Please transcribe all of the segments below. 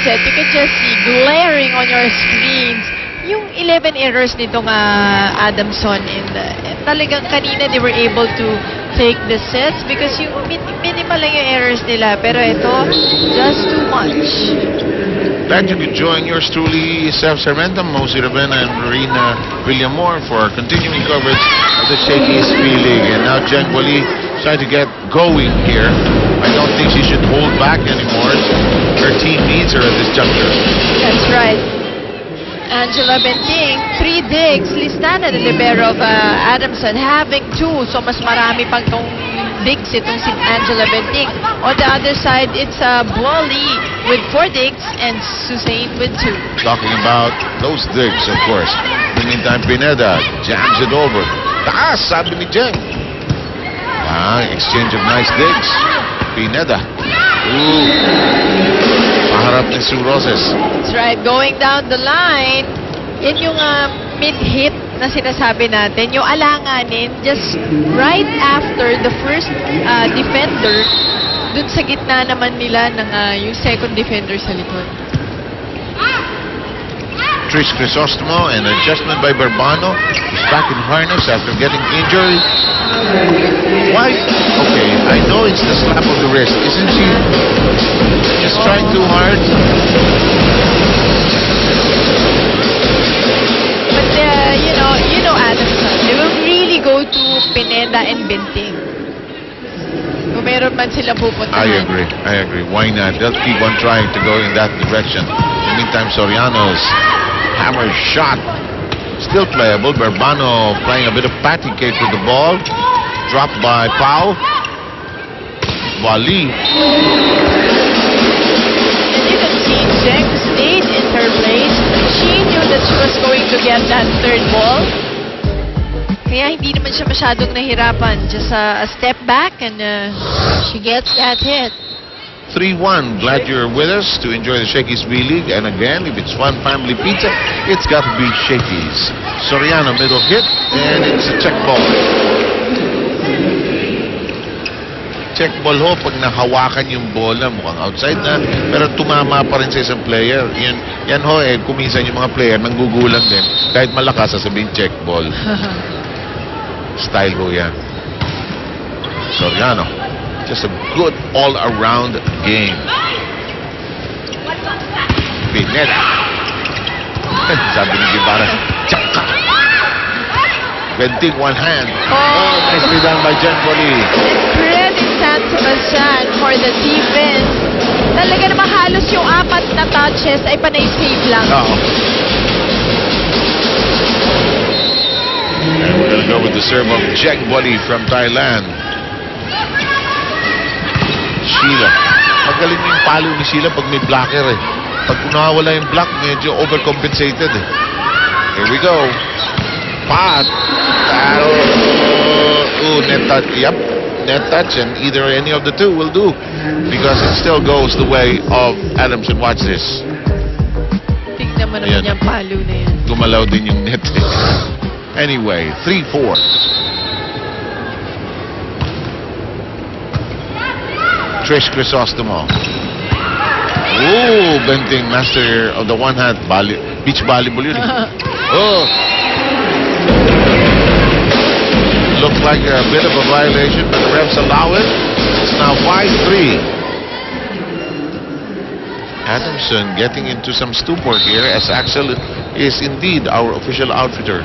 set, you can just see glaring on your screens yung 11 errors nitong Adamson. And talagang kanina they were able to take the sets because yung minimal lang yung errors nila. Pero ito, just too much. Glad you could join yours truly, Seth Sarmenta, Mosi Ravenna, and Marina Villamor for continuing coverage of the Shaky Speed League. And now Jen Wally trying to get going here. I don't think she should hold back anymore. Her team needs her at this juncture. That's right. Angela Benting, 3 digs. Listana, the libero of Adamson, having 2. So mas marami pang tong digs itong si Angela Benting. On the other side, it's Wally with 4 digs and Suzanne with 2. Talking about those digs, of course. In the meantime, Pineda jams it over. Taas, sabi ni Jen. Exchange of nice digs. Pineda. Ooh. Paharap ni Sue Roses. That's right. Going down the line, yan yung mid-hit na sinasabi natin. Yung alanganin, just right after the first defender, dun sa gitna naman nila ng yung second defender sa likod. Trish Crisostomo, an adjustment by Barbano. He's back in harness after getting injured. Why? Okay, I know it's the slap of the wrist. Isn't she just trying too hard? But you know Adamson, they will really go to Pineda and Benting. Kung meron man sila pupuntahan. I agree. Why not? They'll keep on trying to go in that direction. In the meantime, Soriano's hammer shot still playable. Barbano playing a bit of patty cake with the ball. Dropped by Pau. Wally. And you can see Zeng stayed in her place. She knew that she was going to get that third ball. Kaya hindi naman siya masyadong nahirapan. Just a step back and she gets that hit. 3-1. Glad you're with us to enjoy the Shakey's B-League. And again, if it's one family pizza, it's got to be Shakey's. Soriano middle hit, and it's a check ball. Check ball ho, pag nahawakan yung bola, mukhang outside na, pero tumama pa rin sa isang player. Yan ho, kuminsan yung mga player, nanggugulang din. Kahit malakas, sasabihin check ball. Style ho yan. Soriano. Just a good all-around game. Pineda. Sabi ni Guevara, Chaka. Benting one hand. Oh, nicely done by Jen Wally. Credit San Sebastian for the defense. Talaga naman halos yung 4 na touches ay panay save lang. And we're going to go with the serve of Jen Wally from Thailand. Sheila. Magaling yung palo ni Sheila pag may blocker eh. Pag nawawala yung block, medyo overcompensated eh. Here we go. Pat. Net touch. Yep. Net touch, and either any of the two will do. Because it still goes the way of Adamson. Watch this. Tingnan mo naman yung palo na yan. Gumalaw din yung net. Anyway, 3-4. Trish Crisostomo. Ooh, Benting, master of the one-hand beach volleyball yun. Looked like a bit of a violation, but the refs allow it. It's now 5-3. Adamson getting into some stupor here as Axel is indeed our official outfitter.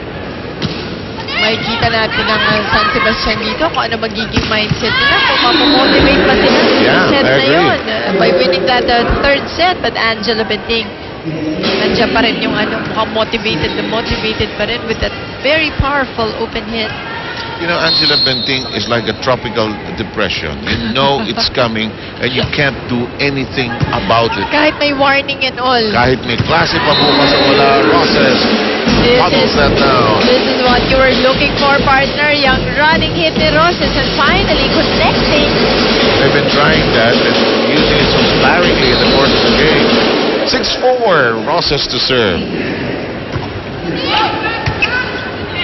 Makikita natin ang San Sebastian dito kung ano magiging mindset nila, kung mamomotivate pa sila sa set na yun. By winning that third set, but Angela Benting, nandiyan pa rin yung mukhang motivated pa rin with that very powerful open hit. You know, Angela Benting is like a tropical depression. You know it's coming and you can't do anything about it. Kahit may warning and all. Kahit may klase pa bukas wala, Roses. Models that now. This is what you were looking for, partner. Yung running hit ni Roses and finally connecting. They've been trying that and using it so sparingly in the course of the game. 6-4, Roses to serve.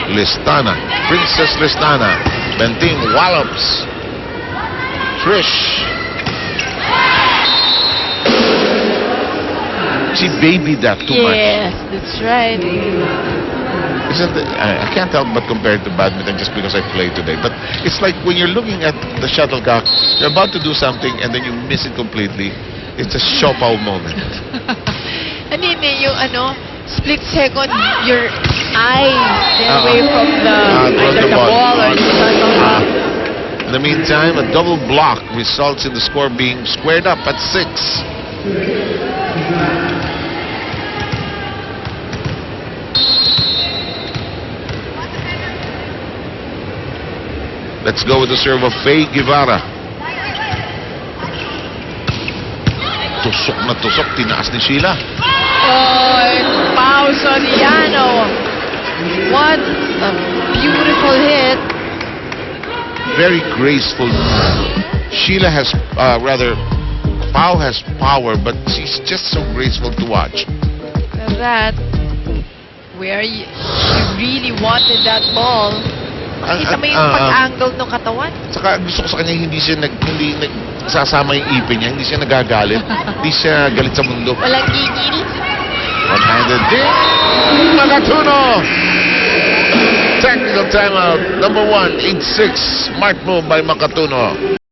Listana, Princess Listana. Benting wallops. Trish. She babied that too much. Yes, that's right. I can't help but compare it to badminton just because I played today. But it's like when you're looking at the shuttlecock, you're about to do something and then you miss it completely. It's a shopow moment. Ano yun eh, yung split second, your eyes get away from the, either the ball or the shuttlecock. In the meantime, a double block results in the score being squared up at 6. Let's go with the serve of Faye Guevara. Tusok na tusok, tinaas ni Sheila. Oh, it's Pao Soriano. What a beautiful hit. Very graceful. Sheila has, Pao has power, but she's just so graceful to watch. That, she really wanted that ball. Makita mo yung pag-angle ng katawan. Saka gusto ko sa kanya hindi nagsasama yung ipin niya, hindi siya nagagalit, hindi siya galit sa mundo. Walang gigil. One-handed ding! Makatuno! Technical timeout, number 1, 8-6. Smart move by Makatuno.